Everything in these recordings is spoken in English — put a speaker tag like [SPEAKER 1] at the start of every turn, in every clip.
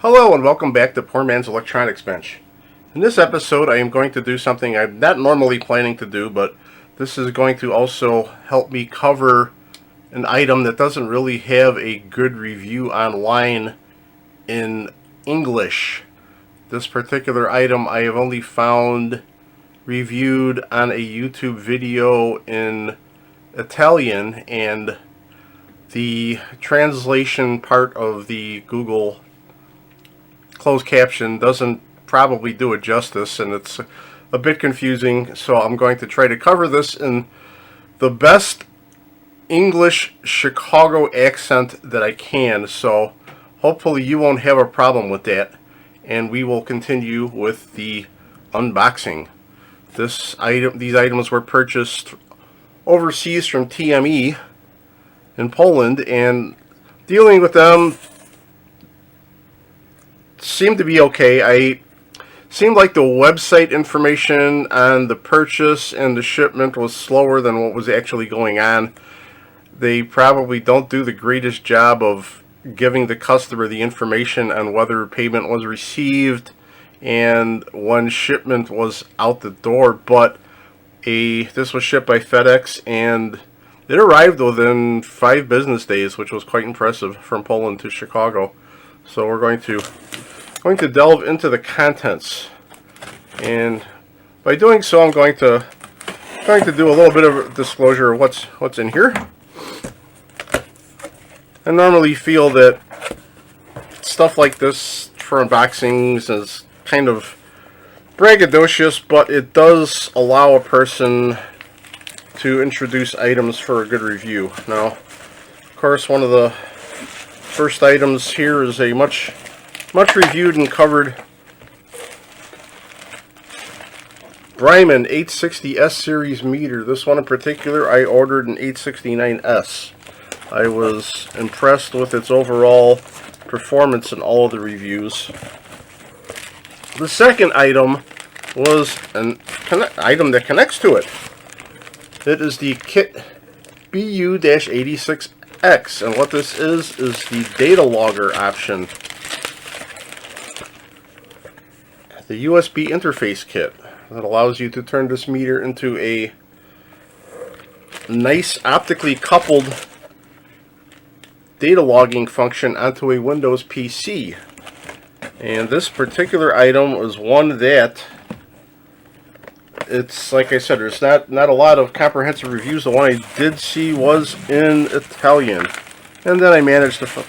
[SPEAKER 1] Hello and welcome back to Poor Man's Electronics Bench. In this episode I am going to do something I'm not normally planning to do, but this is going to also help me cover an item that doesn't really have a good review online in English. This particular item I have only found reviewed on a YouTube video in Italian, and the translation part of the Google closed caption doesn't probably do it justice, and it's a bit confusing, so I'm going to try to cover this in the best English Chicago accent that I can, so hopefully you won't have a problem with that, and we will continue with the unboxing. These items were purchased overseas from TME in Poland, and dealing with them seemed to be okay. Seemed like the website information on the purchase and the shipment was slower than what was actually going on. They probably don't do the greatest job of giving the customer the information on whether payment was received and when shipment was out the door, but this was shipped by FedEx and it arrived within 5 business days, which was quite impressive, from Poland to Chicago. So we're going to delve into the contents, and by doing so I'm going to do a little bit of a disclosure of what's in here. I normally feel that stuff like this for unboxings is kind of braggadocious, but it does allow a person to introduce items for a good review. Now, of course, one of the first items here is a much reviewed and covered Brymen BM860S series meter. This one in particular, I ordered an 869S. I was impressed with its overall performance in all of the reviews. The second item was an item that connects to it. It is the kit BU-86X, and what this is the Datalogger option. The USB interface kit that allows you to turn this meter into a nice optically coupled data logging function onto a Windows PC. And this particular item was one that, it's like I said, there's not a lot of comprehensive reviews. The one I did see was in Italian, and then I managed to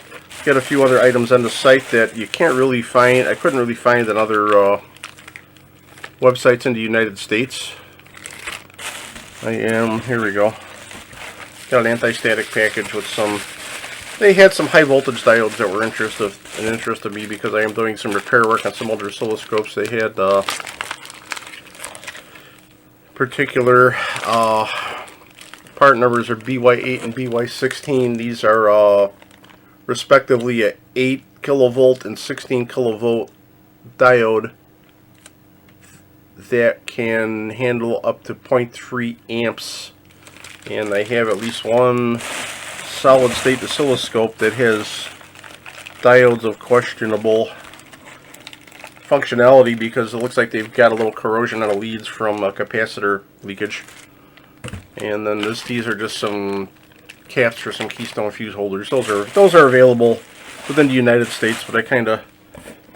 [SPEAKER 1] get a few other items on the site that you can't really find. I couldn't really find in other websites in the United States. Here we go. Got an anti-static package with some. They had some high voltage diodes that were interested me because I am doing some repair work on some older oscilloscopes. They had particular part numbers are BY8 and BY16. These are respectively a 8 kilovolt and 16 kilovolt diode that can handle up to 0.3 amps, and I have at least one solid state oscilloscope that has diodes of questionable functionality because it looks like they've got a little corrosion on the leads from capacitor leakage. And then these are just some caps for some keystone fuse holders. Those are available within the United States, but I kind of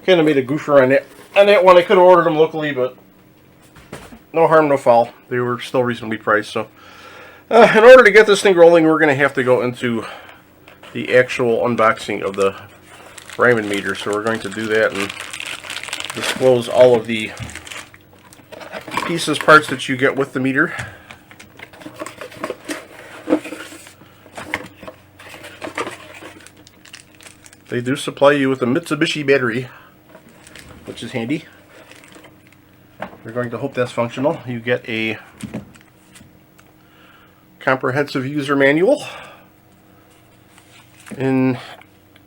[SPEAKER 1] made a goofer on that one. I could have ordered them locally, but no harm, no foul. They were still reasonably priced. So in order to get this thing rolling, we're going to have to go into the actual unboxing of the Brymen meter. So we're going to do that and disclose all of the pieces, parts that you get with the meter. They do supply you with a Mitsubishi battery, which is handy. We're going to hope that's functional. You get a comprehensive user manual in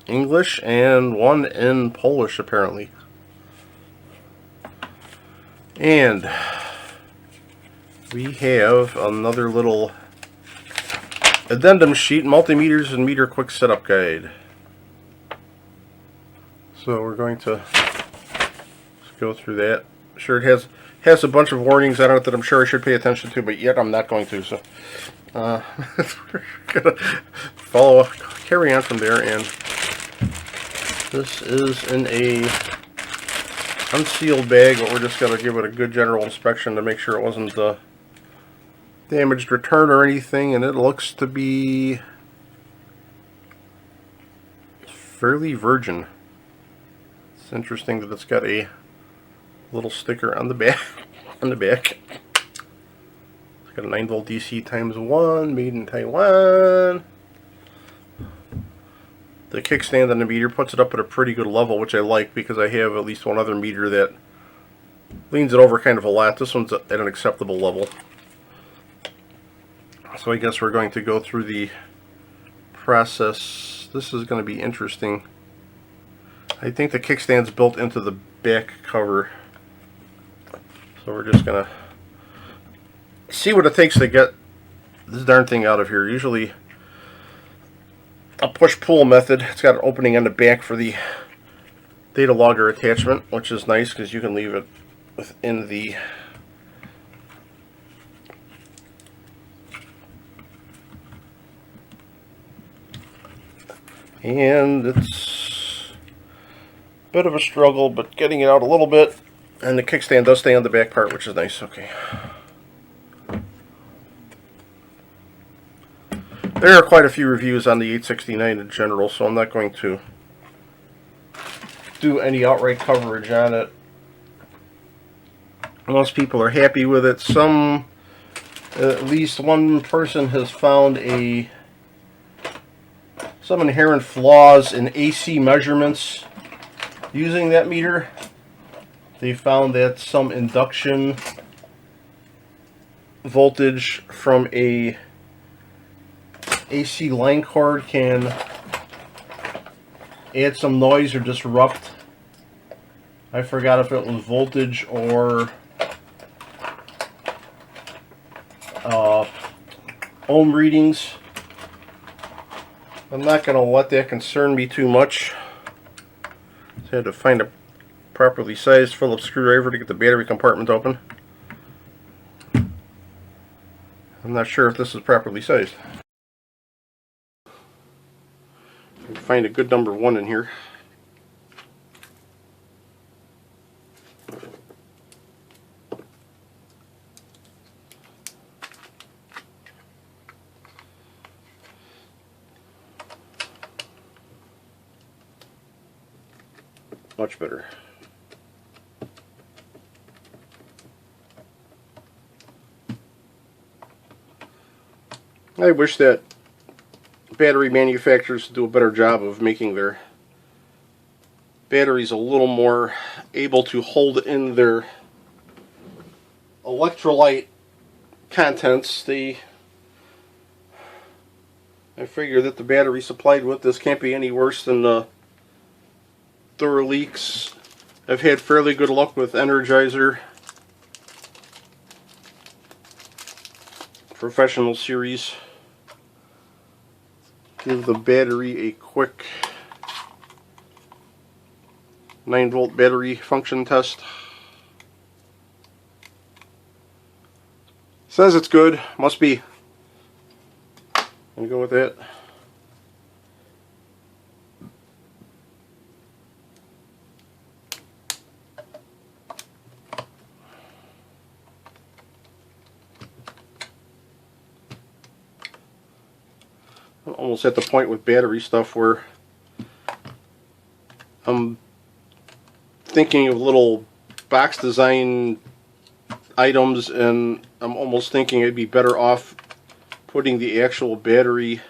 [SPEAKER 1] English and one in Polish, apparently. And we have another little addendum sheet, multimeters and meter quick setup guide. So we're going to just go through that. Sure, it has a bunch of warnings on it that I'm sure I should pay attention to, but yet I'm not going to. So we're gonna carry on from there. And this is in a unsealed bag, but we're just gonna give it a good general inspection to make sure it wasn't damaged return or anything. And it looks to be fairly virgin. It's interesting that it's got a little sticker on the back. It's got a 9-volt DC ×1, made in Taiwan. The kickstand on the meter puts it up at a pretty good level, which I like because I have at least one other meter that leans it over kind of a lot. This one's at an acceptable level. So I guess we're going to go through the process. This is going to be interesting. I think the kickstand's built into the back cover. So we're just going to see what it takes to get this darn thing out of here. Usually a push-pull method. It's got an opening on the back for the data logger attachment, which is nice because you can leave it within the and it's a bit of a struggle, but getting it out a little bit. And the kickstand does stay on the back part, which is nice. Okay. There are quite a few reviews on the 869 in general, so I'm not going to do any outright coverage on it. Most people are happy with it. At least one person has found some inherent flaws in AC measurements using that meter. They found that some induction voltage from a AC line cord can add some noise or disrupt. I forgot if it was voltage or ohm readings. I'm not going to let that concern me too much. So I had to find a properly sized Phillips screwdriver to get the battery compartment open. I'm not sure if this is properly sized. Find a good number 1 in here. Much better. I wish that battery manufacturers do a better job of making their batteries a little more able to hold in their electrolyte contents. I figure that the battery supplied with this can't be any worse than the Leaks. I've had fairly good luck with Energizer Professional Series. Give the battery a quick 9-volt battery function test. Says it's good. Must be. I'm gonna go with that. I'm almost at the point with battery stuff where I'm thinking of little box design items, and I'm almost thinking it'd be better off putting the actual battery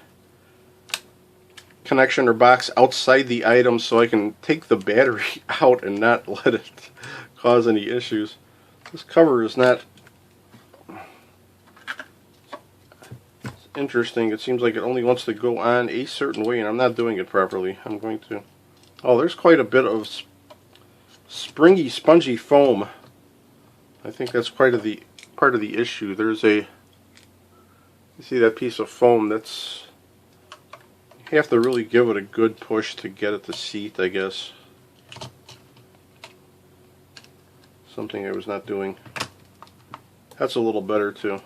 [SPEAKER 1] connection or box outside the item so I can take the battery out and not let it cause any issues. This cover is not interesting. It seems like it only wants to go on a certain way, and I'm not doing it properly. I'm going to... Oh, there's quite a bit of springy, spongy foam. I think that's part of the issue. There's a... You see that piece of foam? That's... You have to really give it a good push to get it to seat, I guess. Something I was not doing. That's a little better too.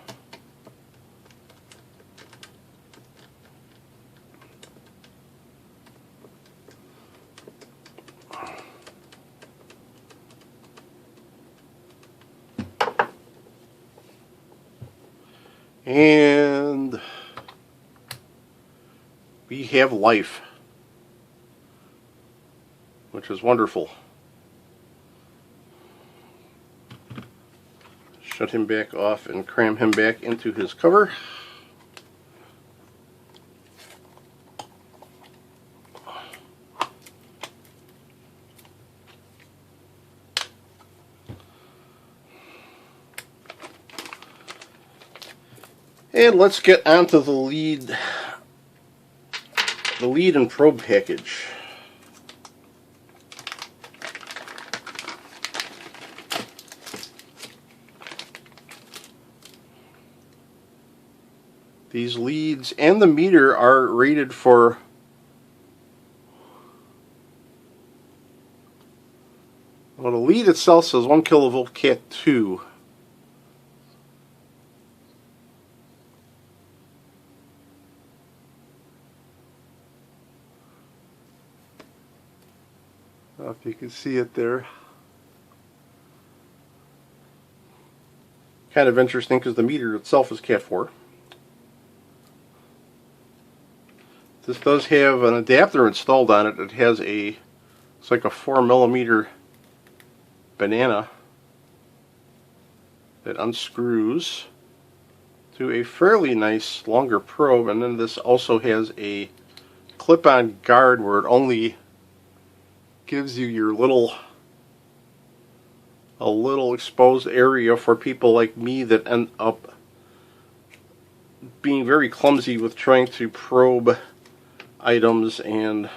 [SPEAKER 1] And we have life, which is wonderful. Shut him back off and cram him back into his cover. And let's get onto the lead and probe package. These leads and the meter are rated for well, the lead itself says 1 kilovolt Cat 2. I don't know if you can see it there. Kind of interesting because the meter itself is Cat 4. This does have an adapter installed on it. It has it's like a 4mm banana that unscrews to a fairly nice longer probe, and then this also has a clip-on guard where it only gives you your a little exposed area for people like me that end up being very clumsy with trying to probe items and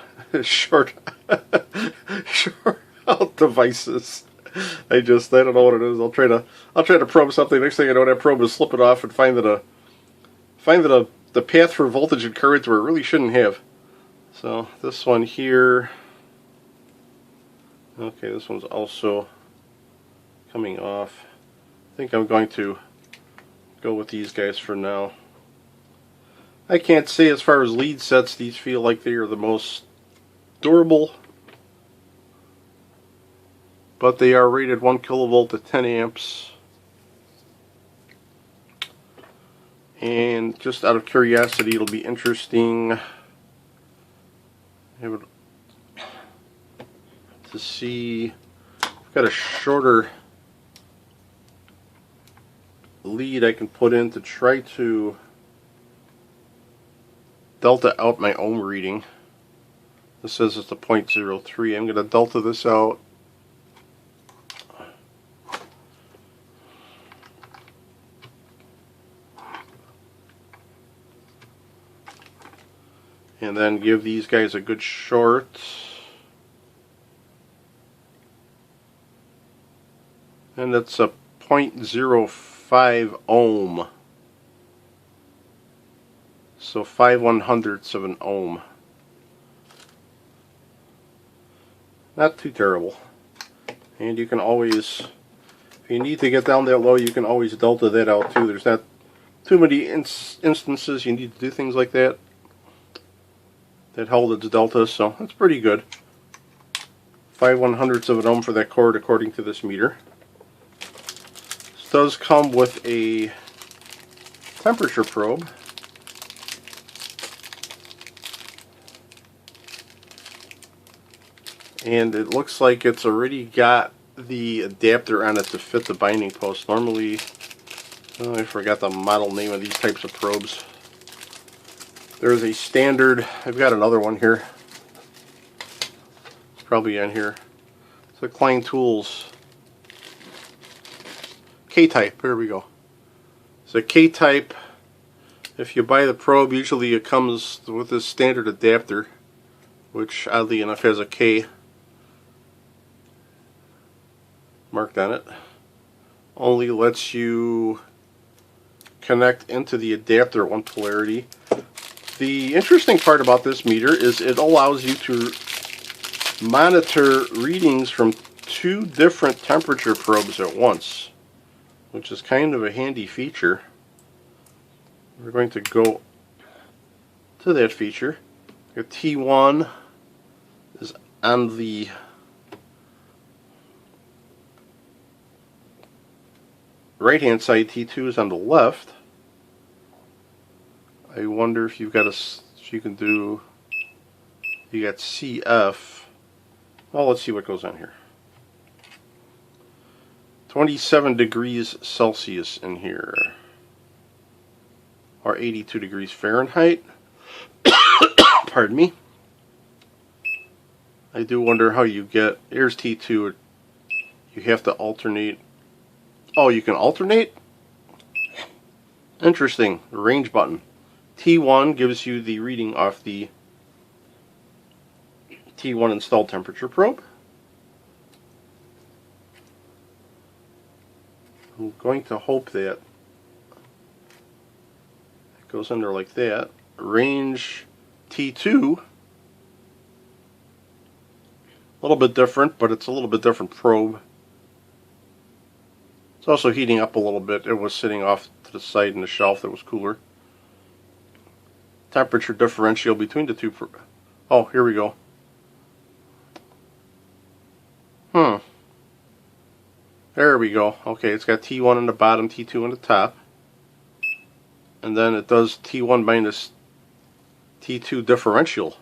[SPEAKER 1] short out devices. I don't know what it is. I'll try to probe something. Next thing I know, that probe is slip it off and find that the path for voltage and current where it really shouldn't have. So this one here. Okay, this one's also coming off. I think I'm going to go with these guys for now. I can't say as far as lead sets, these feel like they are the most durable, but they are rated 1 kilovolt to 10 amps. And just out of curiosity, it'll be interesting to see. I've got a shorter lead I can put in to try to delta out my ohm reading. This says it's a 0.03. I'm going to delta this out. And then give these guys a good short. And that's a 0.05 ohm. So 5/100ths of an ohm. Not too terrible. And you can always, if you need to get down that low, you can always delta that out too. There's not too many instances you need to do things like that hold its delta, so that's pretty good. 5/100ths of an ohm for that cord according to this meter. This does come with a temperature probe. And it looks like it's already got the adapter on it to fit the binding post. Normally, oh, I forgot the model name of these types of probes. There's a standard, I've got another one here. It's probably on here. It's a Klein Tools K-type, there we go. It's a K-type. If you buy the probe, usually it comes with this standard adapter, which oddly enough has a K marked on it. Only lets you connect into the adapter one polarity. The interesting part about this meter is it allows you to monitor readings from two different temperature probes at once, which is kind of a handy feature. We're going to go to that feature. Your T1 is on the right hand side, T2 is on the left. I wonder if you've got if you can do, you got CF. Well, let's see what goes on here. 27 degrees Celsius in here, or 82 degrees Fahrenheit. Pardon me. I do wonder how you get, here's T2, you have to alternate. Oh, you can alternate? Interesting. The range button. T1 gives you the reading off the T1 installed temperature probe. I'm going to hope that it goes in there like that. Range T2, a little bit different, but it's a little bit different probe. It's also heating up a little bit. It was sitting off to the side in the shelf that was cooler. Temperature differential between the two. Oh, here we go. There we go. Okay, it's got T1 on the bottom, T2 on the top. And then it does T1 minus T2 differential,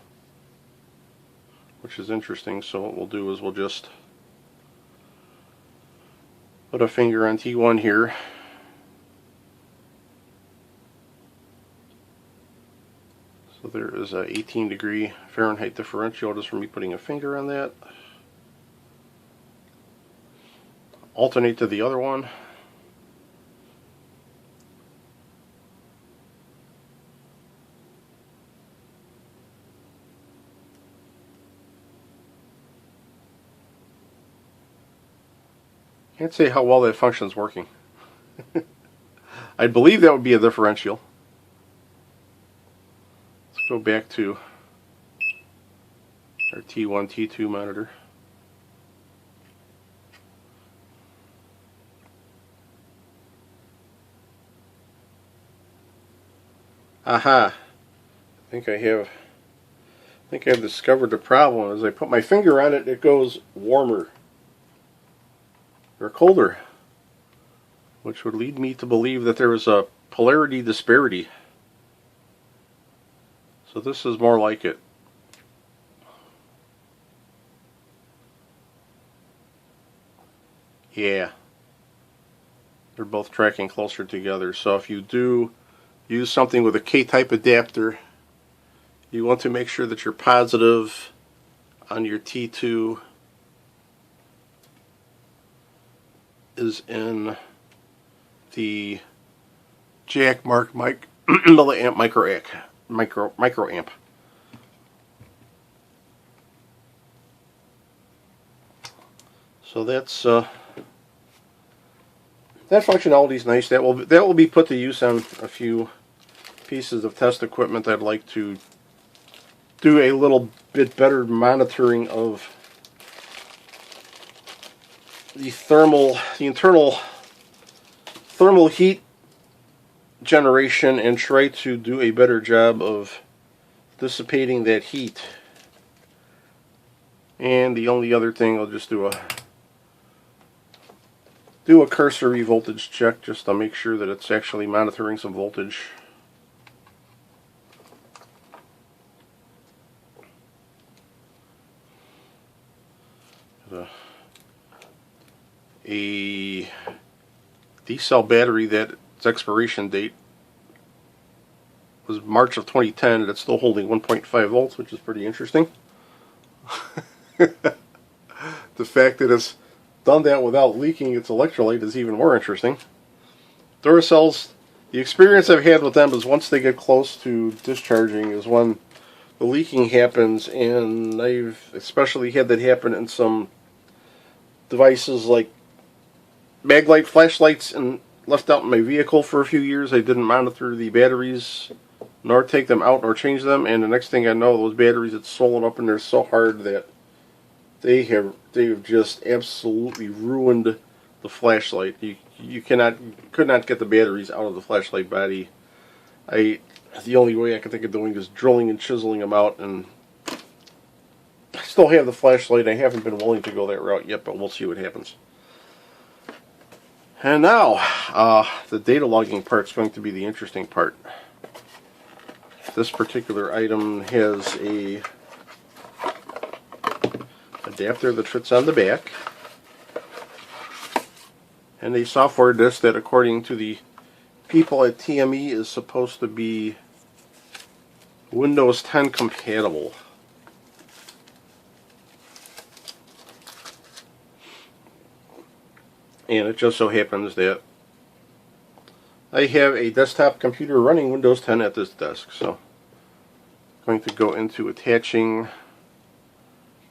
[SPEAKER 1] which is interesting. So what we'll do is we'll just put a finger on T1 here. So there is a 18 degree Fahrenheit differential just from me putting a finger on that. Alternate to the other one. Can't say how well that function's working. I believe that would be a differential. Let's go back to our T1, T2 monitor. Aha! I think I've discovered the problem. As I put my finger on it, it goes warmer or colder, which would lead me to believe that there is a polarity disparity. So this is more like it. Yeah, they're both tracking closer together. So if you do use something with a K-type adapter, you want to make sure that you're positive on your T2 is in the jack mark milliamp microamp. So that's that functionality is nice. That will be put to use on a few pieces of test equipment. I'd like to do a little bit better monitoring of the internal thermal heat generation, and try to do a better job of dissipating that heat. And the only other thing, I'll just do a cursory voltage check just to make sure that it's actually monitoring some voltage. A D-cell battery that its expiration date was March of 2010, and it's still holding 1.5 volts, which is pretty interesting. The fact that it's done that without leaking its electrolyte is even more interesting. Duracells, the experience I've had with them is once they get close to discharging is when the leaking happens, and I've especially had that happen in some devices like maglite flashlights and left out in my vehicle for a few years. I didn't monitor the batteries, nor take them out, nor change them, and the next thing I know, those batteries had swollen up and they're so hard that they've just absolutely ruined the flashlight. You could not get the batteries out of the flashlight body. The only way I can think of doing is drilling and chiseling them out, and I still have the flashlight. I haven't been willing to go that route yet, but we'll see what happens. And now, the data logging part is going to be the interesting part. This particular item has a adapter that fits on the back, and a software disk that, according to the people at TME, is supposed to be Windows 10 compatible. And it just so happens that I have a desktop computer running Windows 10 at this desk. So I'm going to go into attaching.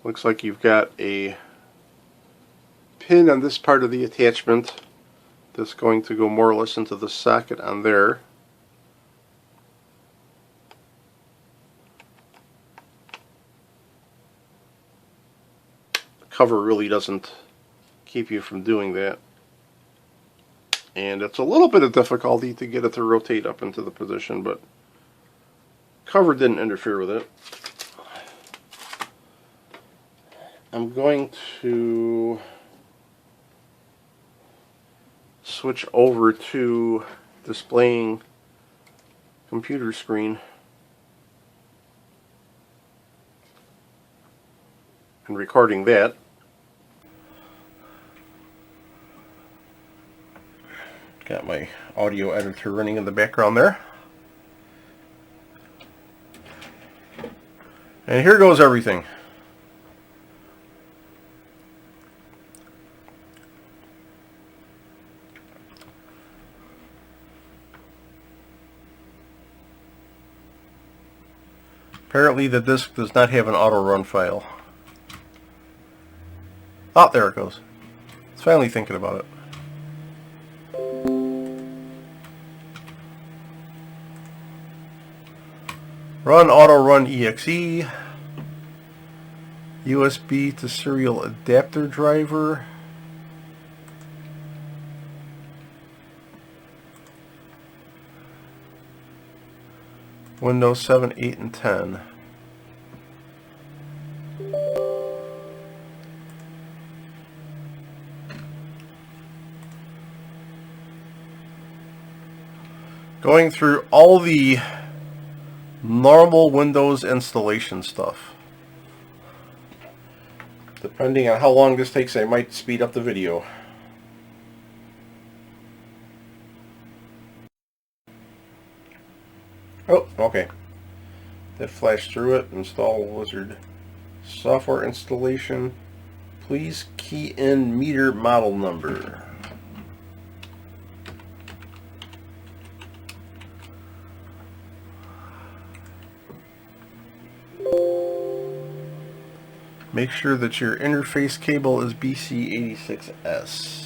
[SPEAKER 1] Looks like you've got a pin on this part of the attachment that's going to go more or less into the socket on there. The cover really doesn't keep you from doing that. And it's a little bit of difficulty to get it to rotate up into the position, but cover didn't interfere with it. I'm going to switch over to displaying computer screen and recording that. Got my audio editor running in the background there. And here goes everything. Apparently the disk does not have an auto run file. Oh, there it goes. It's finally thinking about it. Run auto run exe, USB to serial adapter driver, Windows 7, 8, and 10. Going through all the normal Windows installation stuff. Depending on how long this takes, I might speed up the video. Oh, okay. That flashed through it. Install Wizard software installation. Please key in meter model number. Make sure that your interface cable is BC86S.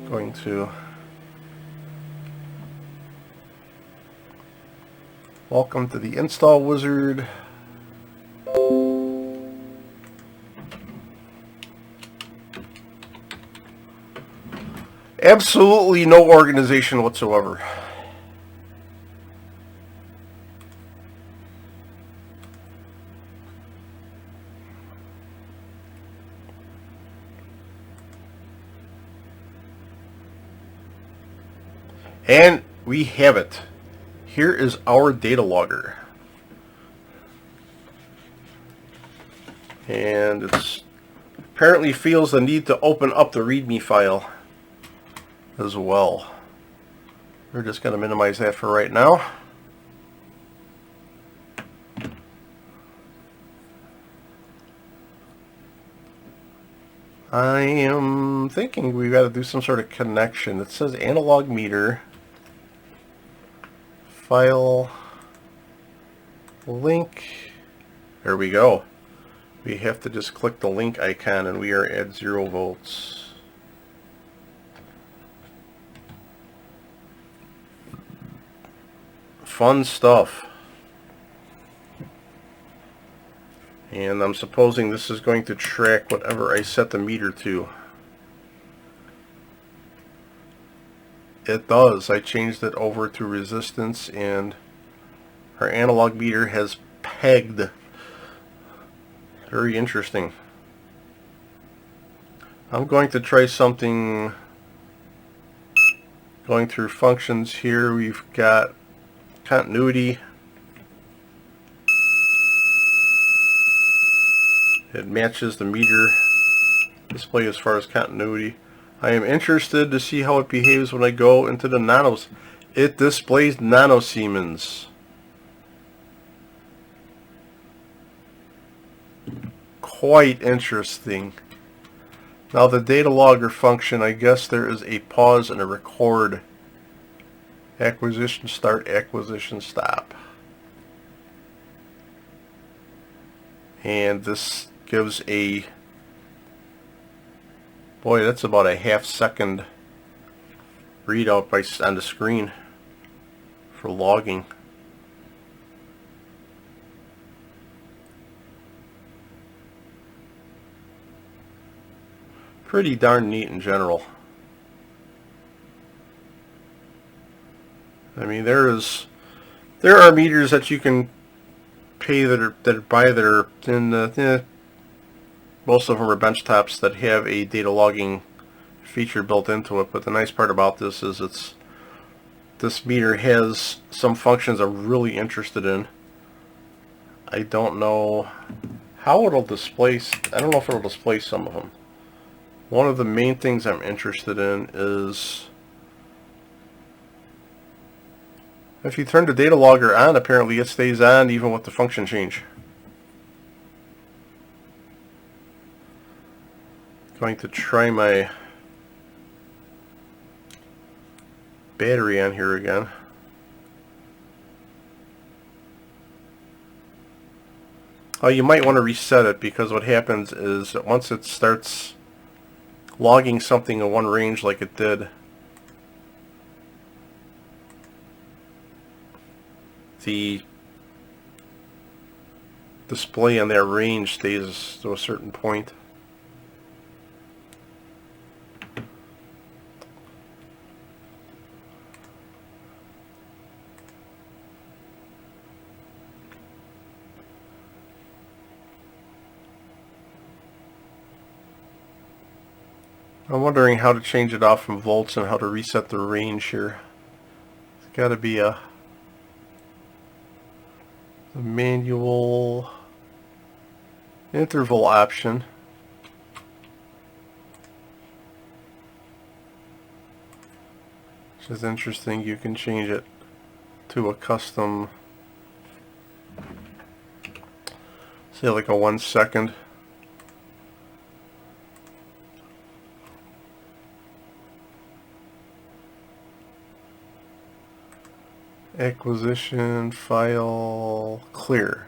[SPEAKER 1] Going to welcome to the install wizard. Absolutely no organization whatsoever. And we have it. Here is our data logger. And it apparently feels the need to open up the README file as well. We're just going to minimize that for right now. I am thinking we've got to do some sort of connection. It says analog meter. File link. There we go. We have to just click the link icon and we are at 0 volts. fun stuff. And I'm supposing this is going to track whatever I set the meter to. It does. I changed it over to resistance, and our analog meter has pegged. Very interesting. I'm going to try something. Going through functions here, we've got continuity. It matches the meter display as far as continuity. I am interested to see how it behaves when I go into the nanos. It displays nanosiemens. Quite interesting. Now the data logger function, I guess there is a pause and a record. Acquisition start, acquisition stop. And this gives a, boy, that's about a half-second readout on the screen for logging. Pretty darn neat in general. I mean, there are meters that you can pay that are in most of them are benchtops that have a data logging feature built into it. But the nice part about this is this meter has some functions I'm really interested in. I don't know how it'll display. I don't know if it'll display some of them. One of the main things I'm interested in is if you turn the data logger on, apparently it stays on even with the function change. Going to try my battery on here again. Oh, you might want to reset it, because what happens is that once it starts logging something in one range like it did, the display on that range stays to a certain point. I'm wondering how to change it off from volts and how to reset the range here. It's got to be a manual interval option. Which is interesting. You can change it to a custom, say like a 1 second. Acquisition file clear.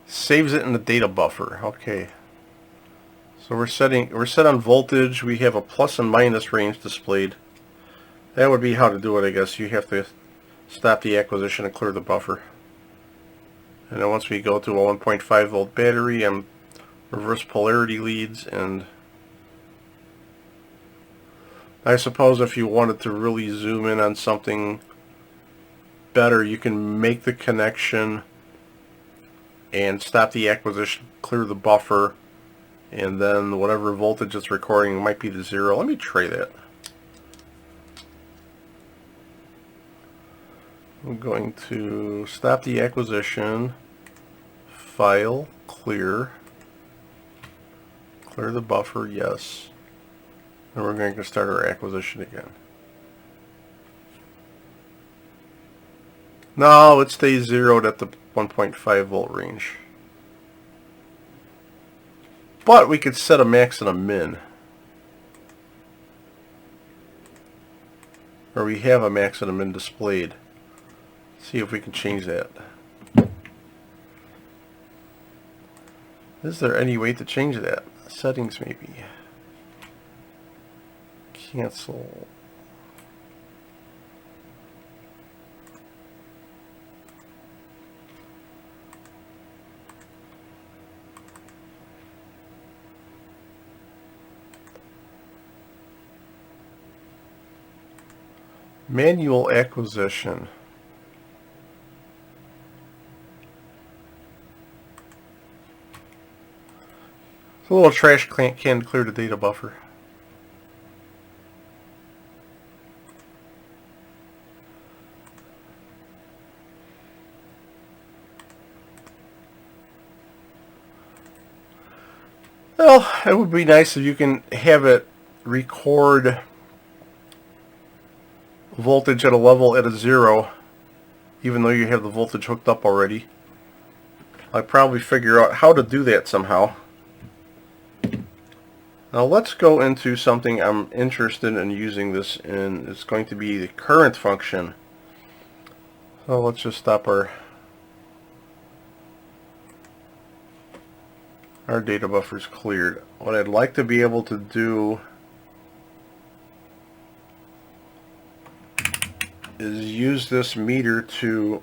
[SPEAKER 1] Saves it in the data buffer. Okay. So we're set on voltage. We have a plus and minus range displayed. That would be how to do it, I guess. You have to stop the acquisition and clear the buffer. And then once we go to a 1.5 volt battery and reverse polarity leads, and I suppose if you wanted to really zoom in on something better, you can make the connection and stop the acquisition, clear the buffer, and then whatever voltage it's recording might be the 0. Let me try that. I'm going to stop the acquisition, file, clear the buffer, yes. And we're going to start our acquisition again. No, it stays zeroed at the 1.5 volt range. But we could set a max and a min. Or we have a max and a min displayed. See if we can change that. Is there any way to change that? Settings maybe. Cancel. Manual acquisition. It's a little trash can to clear the data buffer. Well, it would be nice if you can have it record voltage at a level at a 0, even though you have the voltage hooked up already. I'll probably figure out how to do that somehow. Now let's go into something I'm interested in using this in. It's going to be the current function. So let's just stop our data buffer's cleared. What I'd like to be able to do is use this meter to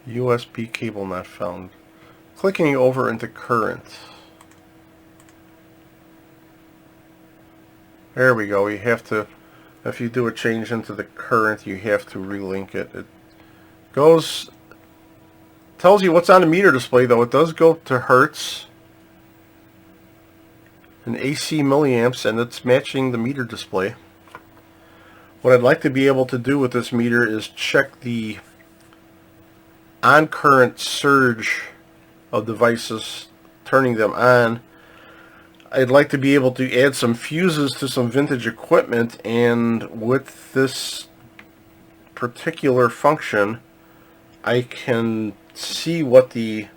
[SPEAKER 1] USB cable not found. Clicking over into current. There we go. You have to, if you do a change into the current, you have to relink it. It tells you what's on the meter display, though. It does go to hertz and AC milliamps, and it's matching the meter display. What I'd like to be able to do with this meter is check the on current surge of devices, turning them on. I'd like to be able to add some fuses to some vintage equipment, and with this particular function I can see what the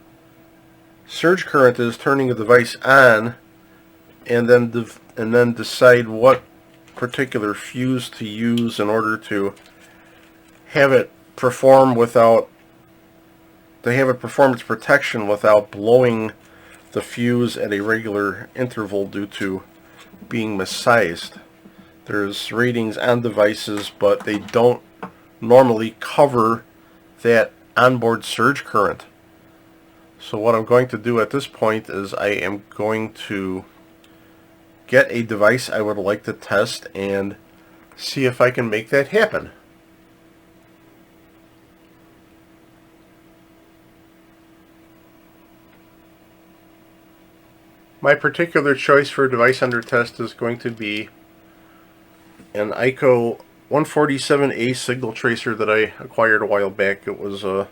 [SPEAKER 1] surge current is turning a device on, and then decide what particular fuse to use in order to have it perform its protection without blowing the fuse at a regular interval due to being missized. There's ratings on devices, but they don't normally cover that onboard surge current. So what I'm going to do at this point is I am going to get a device I would like to test and see if I can make that happen. My particular choice for a device under test is going to be an ICO 147A signal tracer that I acquired a while back. It was a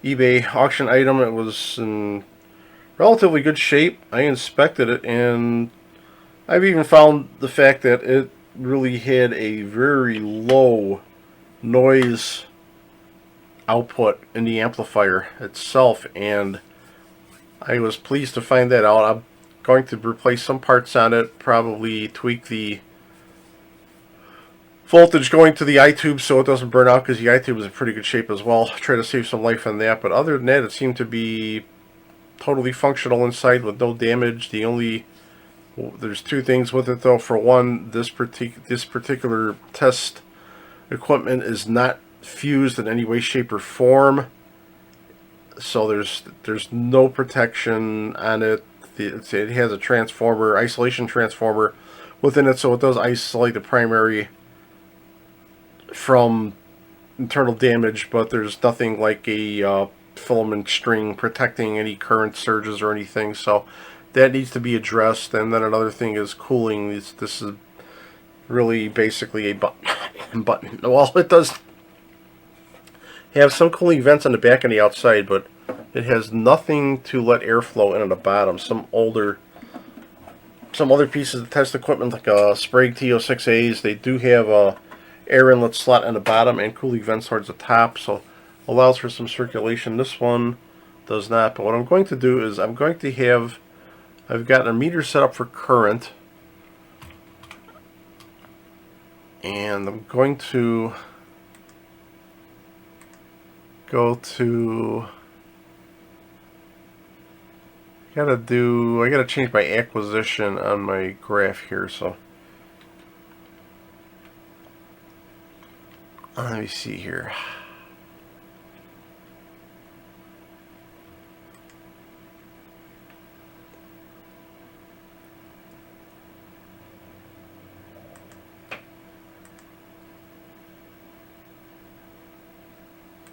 [SPEAKER 1] eBay auction item. It was in relatively good shape. I inspected it, and I've even found the fact that it really had a very low noise output in the amplifier itself, and I was pleased to find that out. I'm going to replace some parts on it, probably tweak the voltage going to the I-tube so it doesn't burn out, because the I-tube is in pretty good shape as well. Try to save some life on that, but other than that, it seemed to be totally functional inside with no damage. There's two things with it though. For one, this particular test equipment is not fused in any way, shape, or form, so there's no protection on it. It has a transformer, isolation transformer within it, so it does isolate the primary from internal damage, but there's nothing like a filament string protecting any current surges or anything, so that needs to be addressed. And then another thing is cooling. This is really basically a button. Well, it does have some cooling vents on the back and the outside, but it has nothing to let airflow in on the bottom. Some other pieces of test equipment, like a Sprague TO6As, they do have a air inlet slot on the bottom and cooling vents towards the top, so allows for some circulation. This one does not. But what I'm going to do is I've got a meter set up for current, and I'm going to go to, I gotta change my acquisition on my graph here, so let me see here.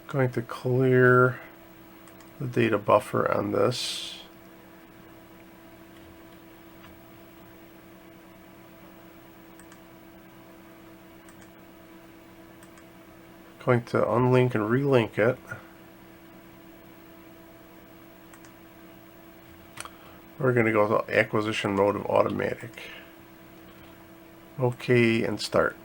[SPEAKER 1] Going to clear the data buffer on this. Going to unlink and relink it. We're going to go to acquisition mode of automatic. OK, and start.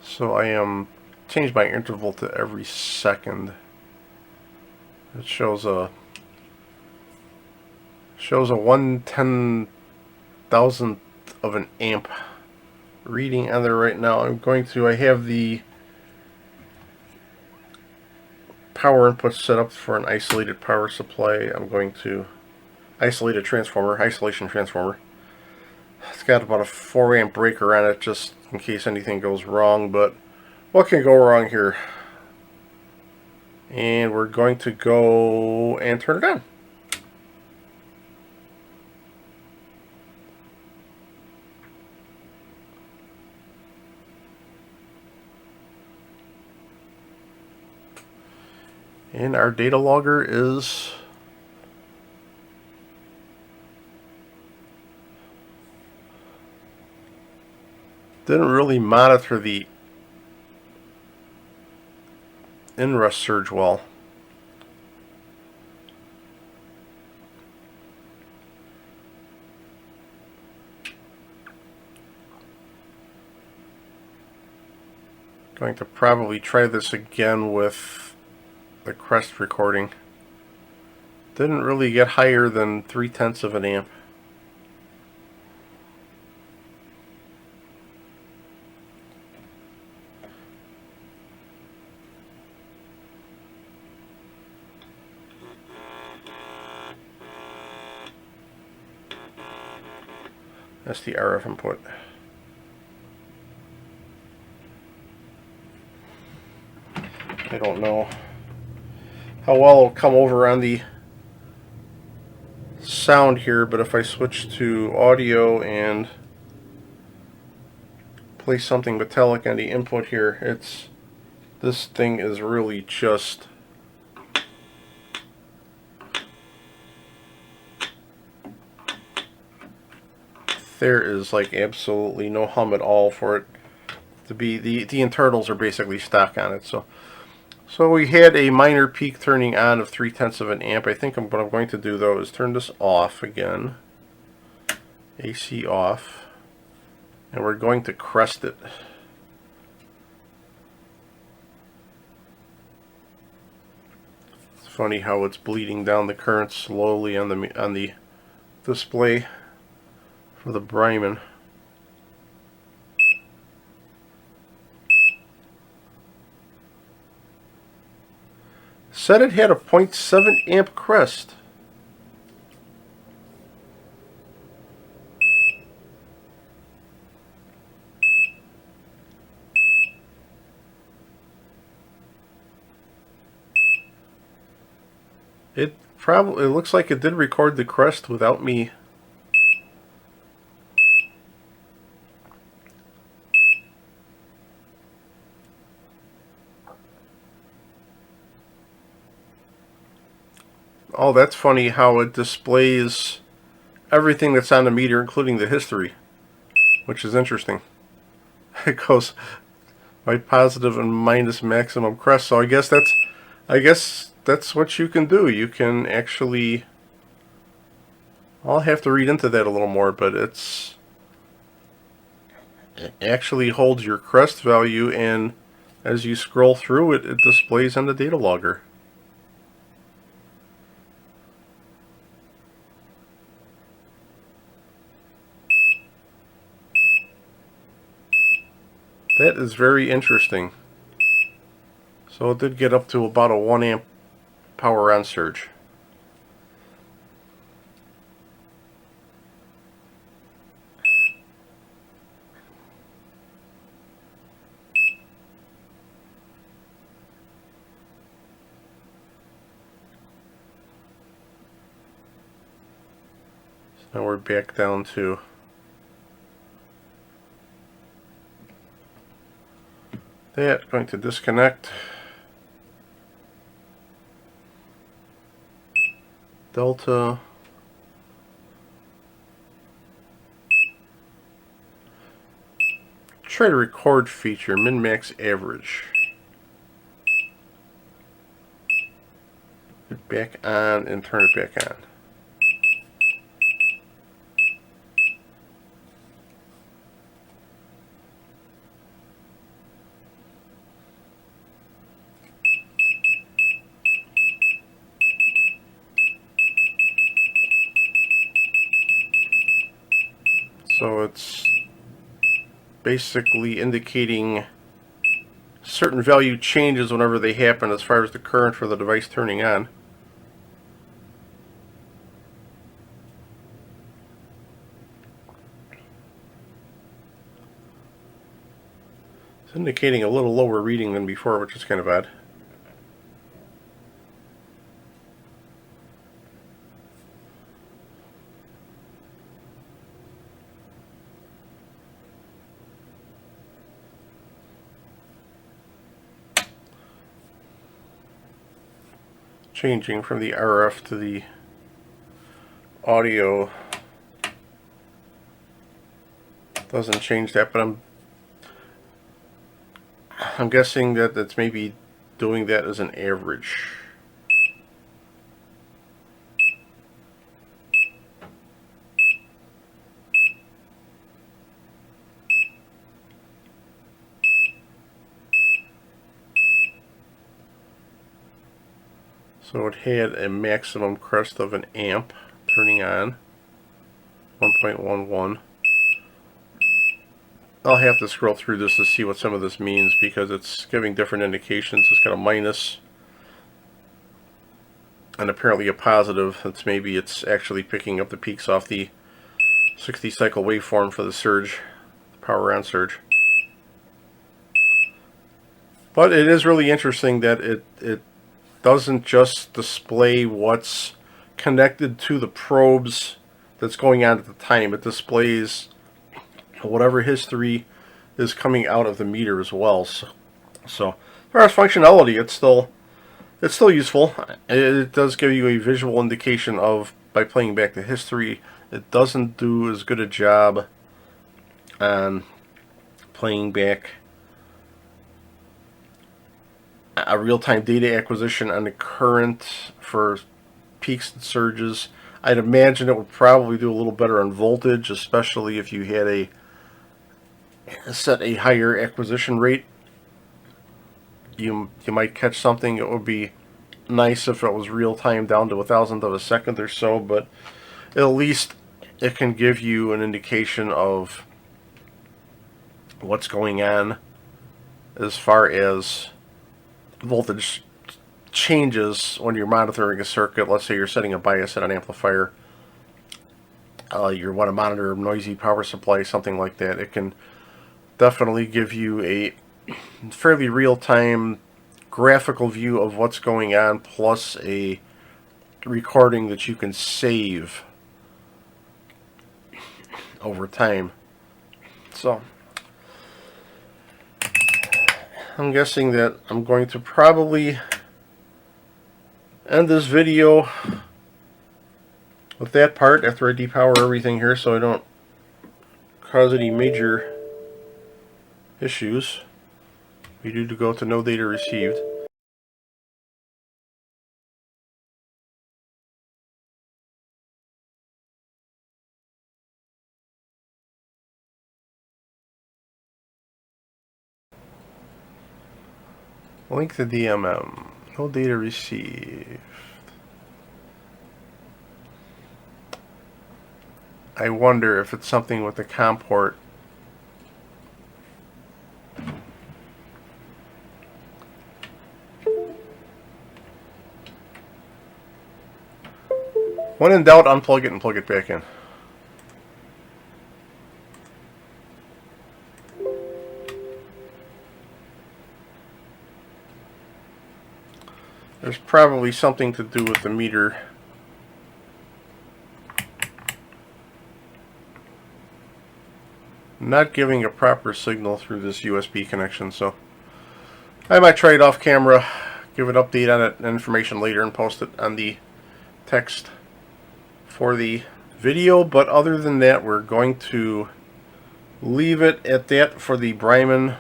[SPEAKER 1] So I am change my interval to every second. It shows a 1/10,000th of an amp reading on there right now. I have the power input set up for an isolated power supply. I'm going to isolate a transformer, isolation transformer. It's got about a 4 amp breaker on it just in case anything goes wrong, but what can go wrong here? And we're going to go and turn it on. And our data logger is didn't really monitor the inrush surge well. Going to probably try this again with the Crest recording. Didn't really get higher than 0.3 of an amp. That's the RF input. I don't know how well it'll come over on the sound here, but if I switch to audio and play something metallic on the input here, this thing is really just there is like absolutely no hum at all for it to be. The internals are basically stock on it. So we had a minor peak turning on of 0.3 of an amp. I think what I'm going to do though is turn this off again, AC off, and we're going to crest it. It's funny how it's bleeding down the current slowly on the display for the Brymen. Said it had a 0.7 amp crest. It looks like it did record the crest without me. Oh, that's funny how it displays everything that's on the meter, including the history, which is interesting. It goes my positive and minus maximum crest. So I guess that's what you can do. You can actually, I'll have to read into that a little more, but it actually holds your crest value, and as you scroll through it, it displays on the data logger. That is very interesting. So it did get up to about a 1 amp power on surge. So now we're back down to that. Going to disconnect. Delta. Try to record feature, min-max average. Get back on and turn it back on. So it's basically indicating certain value changes whenever they happen as far as the current for the device turning on. It's indicating a little lower reading than before, which is kind of odd. Changing from the RF to the audio doesn't change that, but I'm guessing that it's maybe doing that as an average. So it had a maximum crest of an amp turning on, 1.11. I'll have to scroll through this to see what some of this means because it's giving different indications. It's got a minus and apparently a positive. It's actually picking up the peaks off the 60 cycle waveform for the surge, power on surge. But it is really interesting that it doesn't just display what's connected to the probes that's going on at the time. It displays whatever history is coming out of the meter as well. So as far as functionality, it's still useful. It does give you a visual indication of, by playing back the history. It doesn't do as good a job on playing back a real-time data acquisition on the current for peaks and surges. I'd imagine it would probably do a little better on voltage, especially if you had set a higher acquisition rate. You might catch something. It would be nice if it was real-time down to 1,000th of a second or so, but at least it can give you an indication of what's going on as far as voltage changes when you're monitoring a circuit. Let's say you're setting a bias at an amplifier. You want to monitor a noisy power supply, something like that. It can definitely give you a fairly real-time graphical view of what's going on, plus a recording that you can save over time. So I'm guessing that I'm going to probably end this video with that part after I depower everything here so I don't cause any major issues. We do to go to no data received. Link the DMM. No data received. I wonder if it's something with the COM port. When in doubt, unplug it and plug it back in. There's probably something to do with the meter. Not giving a proper signal through this USB connection, so I might try it off camera, give an update on it and information later, and post it on the text for the video. But other than that, we're going to leave it at that for the Brymen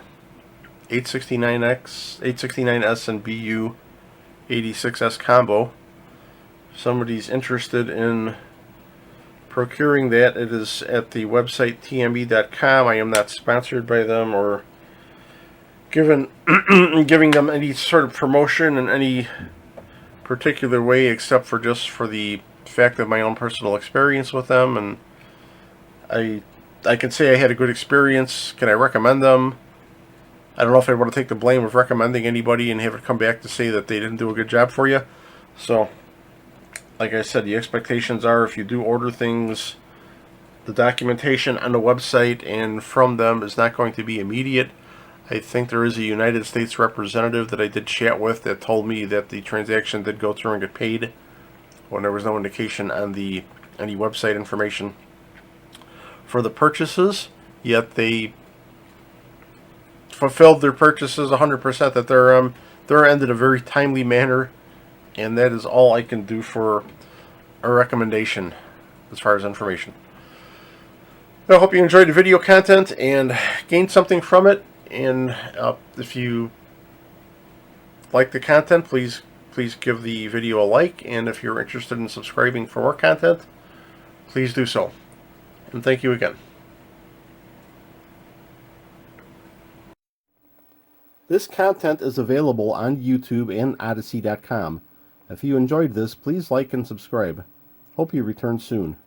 [SPEAKER 1] 869S and BU-86X combo. If somebody's interested in procuring that, it is at the website tme.com. I am not sponsored by them or giving them any sort of promotion in any particular way, except for just for the fact of my own personal experience with them. And I can say I had a good experience. Can I recommend them? I don't know if I want to take the blame of recommending anybody and have it come back to say that they didn't do a good job for you. So, like I said, the expectations are, if you do order things, the documentation on the website and from them is not going to be immediate. I think there is a United States representative that I did chat with that told me that the transaction did go through and get paid when there was no indication on any website information for the purchases, yet they fulfilled their purchases 100% at their end in a very timely manner, and that is all I can do for a recommendation as far as information. I hope you enjoyed the video content and gained something from it. And if you like the content, please give the video a like. And if you're interested in subscribing for more content, please do so. And thank you again. This content is available on YouTube and Odyssey.com. If you enjoyed this, please like and subscribe. Hope you return soon.